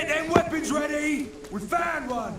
Get them weapons ready! We found one!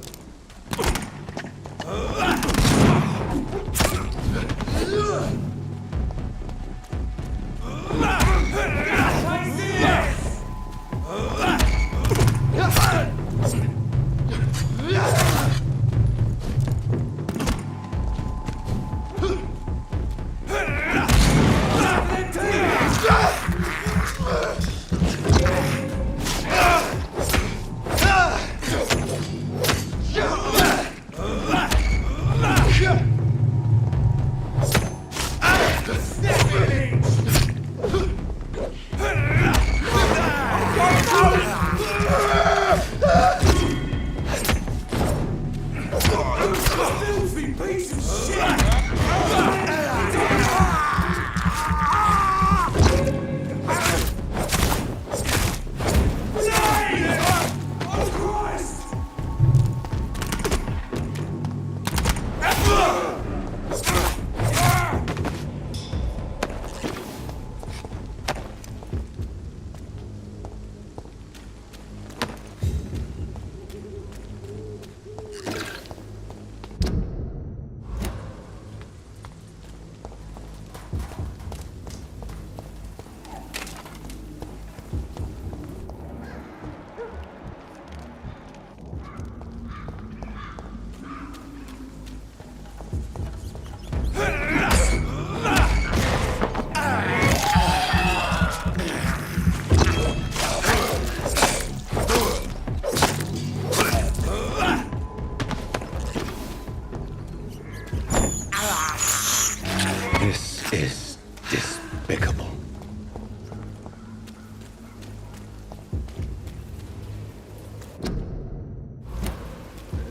This is despicable.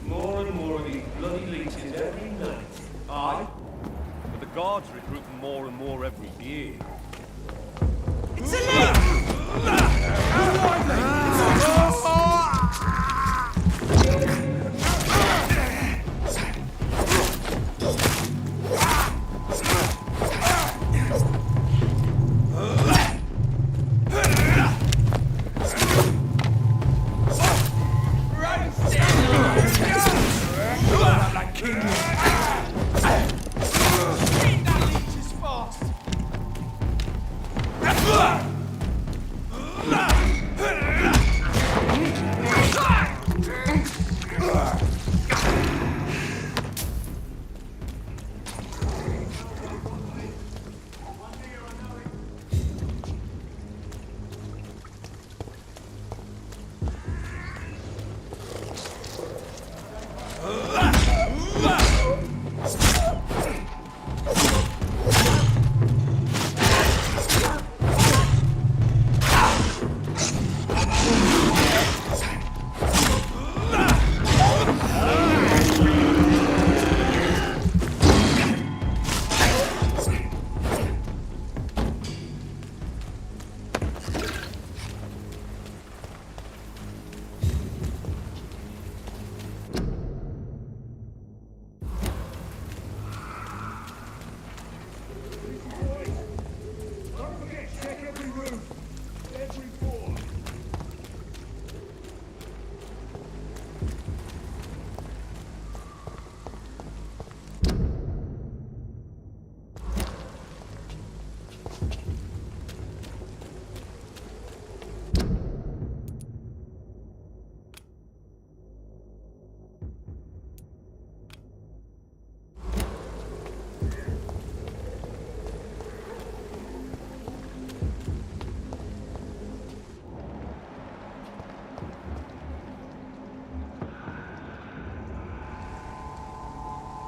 More and more of these bloody leeches every night. Aye? But the guards recruit more and more every year. It's a leak!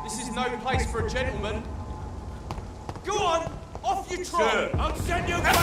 This is no place for a gentleman. Go on, off you trot. Sir, I'll send you back.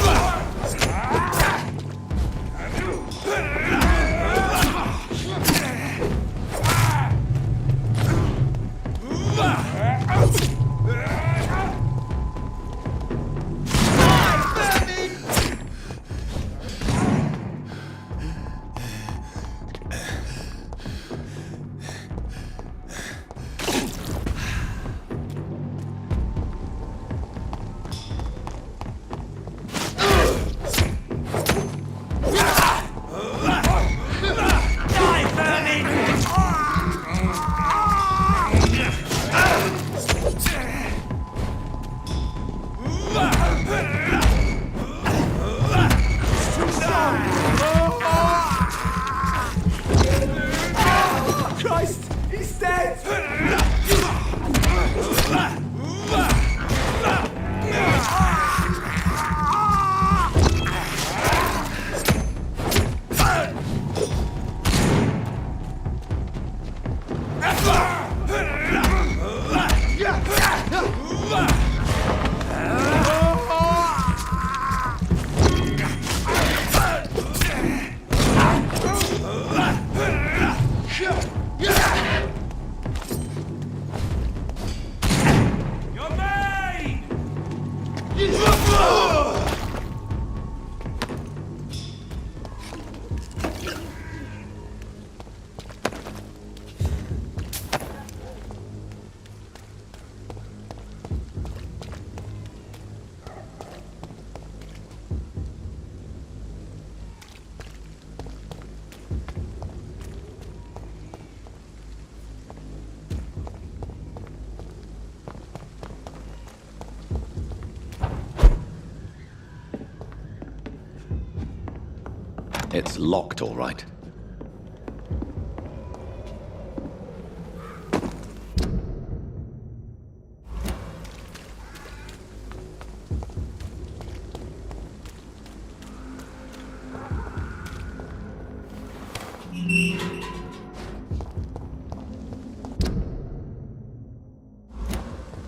It's locked, all right.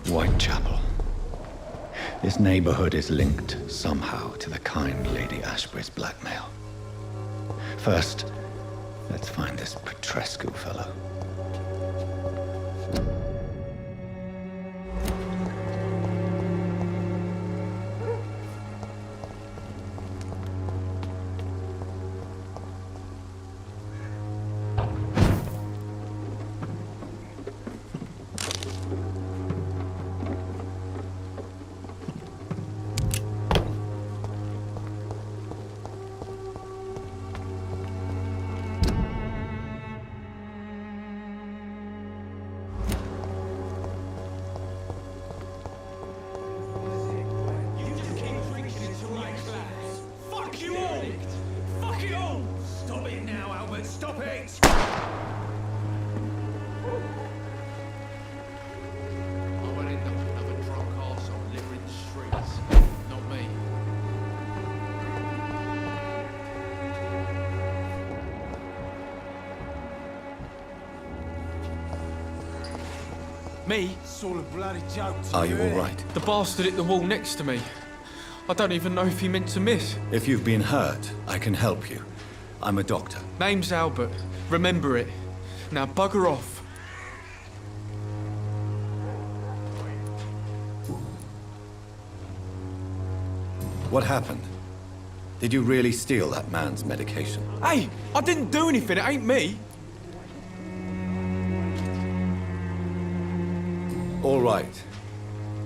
Whitechapel. This neighborhood is linked somehow to the kind Lady Ashbury's blackmail. First, let's find this Petrescu fellow. Stop it! I won't end up another drunk arsehole littering the streets. Not me. Me? It's all a bloody joke to Are you all right? The bastard hit the wall next to me. I don't even know if he meant to miss. If you've been hurt, I can help you. I'm a doctor. Name's Albert. Remember it. Now bugger off. What happened? Did you really steal that man's medication? Hey, I didn't do anything. It ain't me. All right.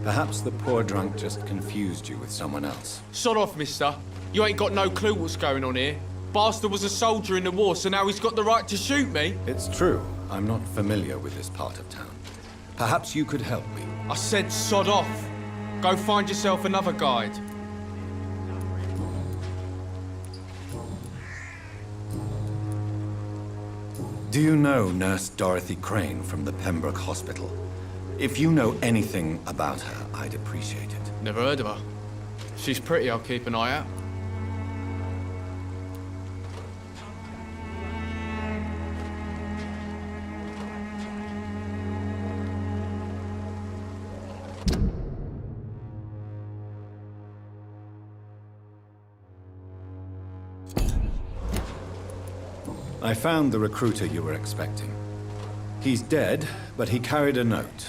Perhaps the poor drunk just confused you with someone else. Sod off, mister. You ain't got no clue what's going on here. Bastard was a soldier in the war, so now he's got the right to shoot me. It's true. I'm not familiar with this part of town. Perhaps you could help me. I said sod off. Go find yourself another guide. Do you know Nurse Dorothy Crane from the Pembroke Hospital? If you know anything about her, I'd appreciate it. Never heard of her. She's pretty, I'll keep an eye out. I found the recruiter you were expecting. He's dead, but he carried a note.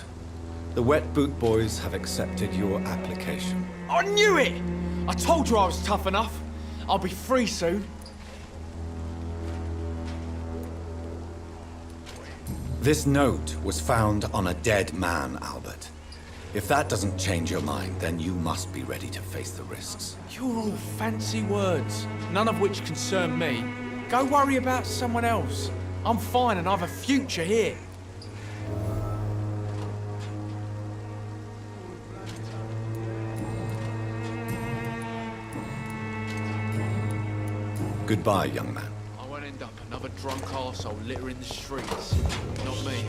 The Wet Boot Boys have accepted your application. I knew it! I told you I was tough enough. I'll be free soon. This note was found on a dead man, Albert. If that doesn't change your mind, then you must be ready to face the risks. You're all fancy words, none of which concern me. Go worry about someone else. I'm fine and I have a future here. Goodbye, young man. I won't end up another drunk arsehole littering the streets. Not me.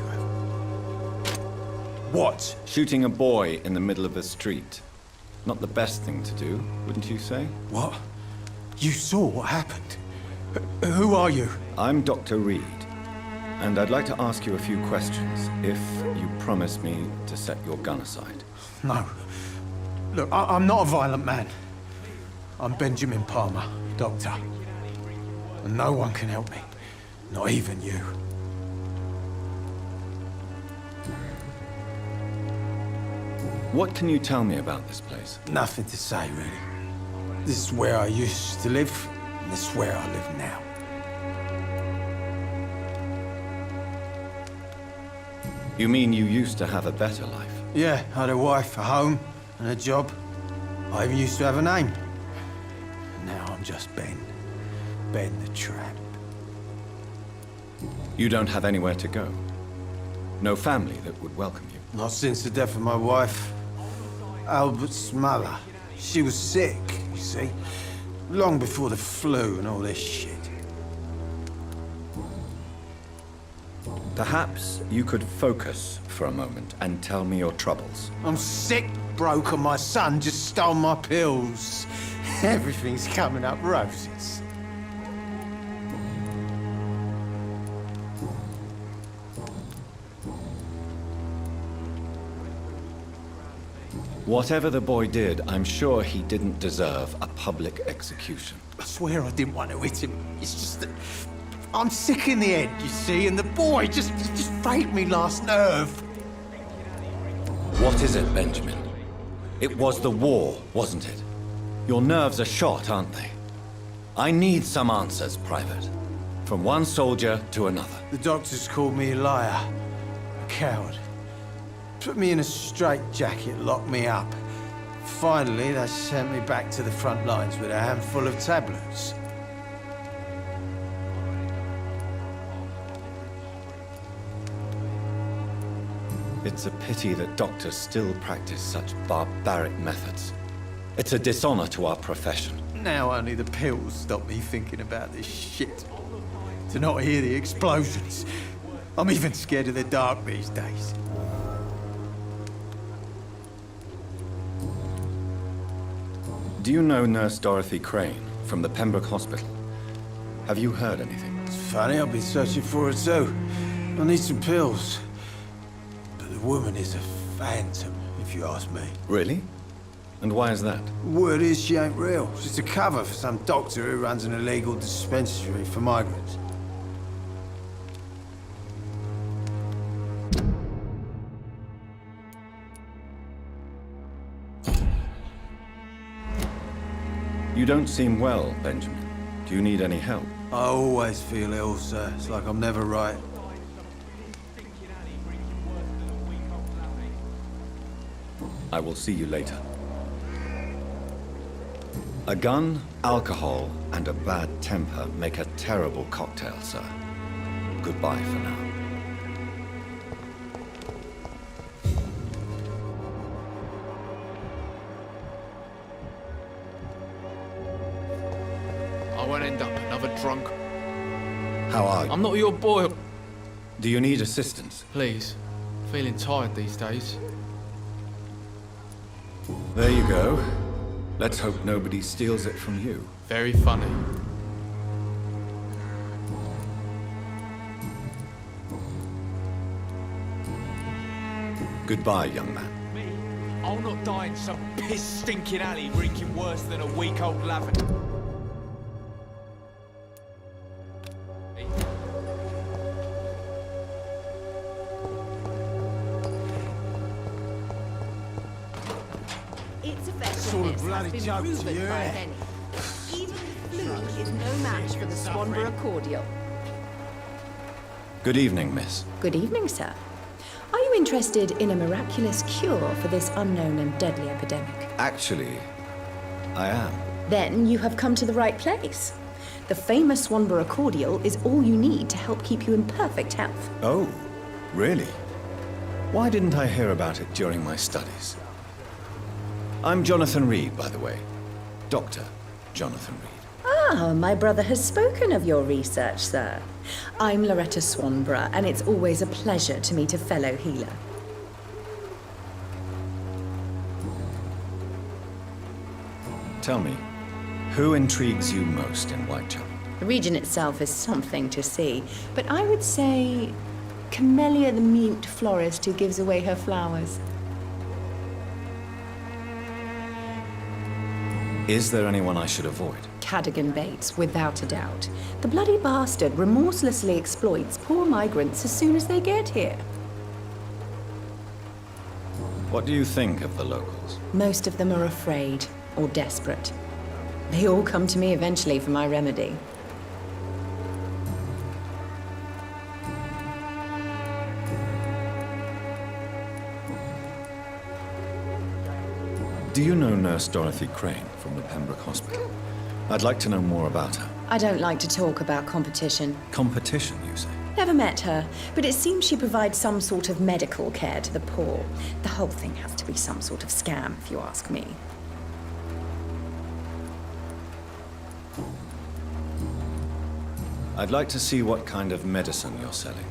What? Shooting a boy in the middle of a street. Not the best thing to do, wouldn't you say? What? You saw what happened? Who are you? I'm Dr. Reed, and I'd like to ask you a few questions, if you promise me to set your gun aside. No. Look, I'm not a violent man. I'm Benjamin Palmer, doctor. And no one can help me. Not even you. What can you tell me about this place? Nothing to say, really. This is where I used to live, and this is where I live now. You mean you used to have a better life? Yeah, I had a wife, a home, and a job. I even used to have a name. Now I'm just Ben. Ben the Tramp. You don't have anywhere to go? No family that would welcome you? Not since the death of my wife, Albert's mother. She was sick, you see. Long before the flu and all this shit. Perhaps you could focus for a moment and tell me your troubles. I'm sick, broke, and my son just stole my pills. Everything's coming up roses. Whatever the boy did, I'm sure he didn't deserve a public execution. I swear I didn't want to hit him. It's just that I'm sick in the head, you see, and the boy just frayed me last nerve. What is it, Benjamin? It was the war, wasn't it? Your nerves are shot, aren't they? I need some answers, Private. From one soldier to another. The doctors called me a liar, a coward. Put me in a straitjacket, locked me up. Finally, they sent me back to the front lines with a handful of tablets. It's a pity that doctors still practice such barbaric methods. It's a dishonor to our profession. Now only the pills stop me thinking about this shit. To not hear the explosions. I'm even scared of the dark these days. Do you know Nurse Dorothy Crane from the Pembroke Hospital? Have you heard anything? It's funny, I've been searching for her too. I need some pills. But the woman is a phantom, if you ask me. Really? And why is that? Word is she ain't real. She's a cover for some doctor who runs an illegal dispensary for migrants. You don't seem well, Benjamin. Do you need any help? I always feel ill, sir. It's like I'm never right. I will see you later. A gun, alcohol, and a bad temper make a terrible cocktail, sir. Goodbye for now. I won't end up another drunk. How are you? I'm not your boy. Do you need assistance? Please. Feeling tired these days. There you go. Let's hope nobody steals it from you. Very funny. Goodbye, young man. Me? I'll not die in some piss-stinking alley reeking worse than a week-old lavender. Its effectiveness Sort of has bloody been joke to proven you, by eh? many. Even the flu is no match for the Swanborough cordial. Good evening, miss. Good evening, sir. Are you interested in a miraculous cure for this unknown and deadly epidemic? Actually, I am. Then you have come to the right place. The famous Swanborough cordial is all you need to help keep you in perfect health. Oh, really? Why didn't I hear about it during my studies? I'm Jonathan Reed, by the way. Dr. Jonathan Reed. Ah, my brother has spoken of your research, sir. I'm Loretta Swanborough, and it's always a pleasure to meet a fellow healer. Tell me, who intrigues you most in Whitechapel? The region itself is something to see, but I would say Camellia the mute florist who gives away her flowers. Is there anyone I should avoid? Cadogan Bates, without a doubt. The bloody bastard remorselessly exploits poor migrants as soon as they get here. What do you think of the locals? Most of them are afraid or desperate. They all come to me eventually for my remedy. Do you know Nurse Dorothy Crane from the Pembroke Hospital? I'd like to know more about her. I don't like to talk about competition. Competition, you say? Never met her, but it seems she provides some sort of medical care to the poor. The whole thing has to be some sort of scam, if you ask me. I'd like to see what kind of medicine you're selling.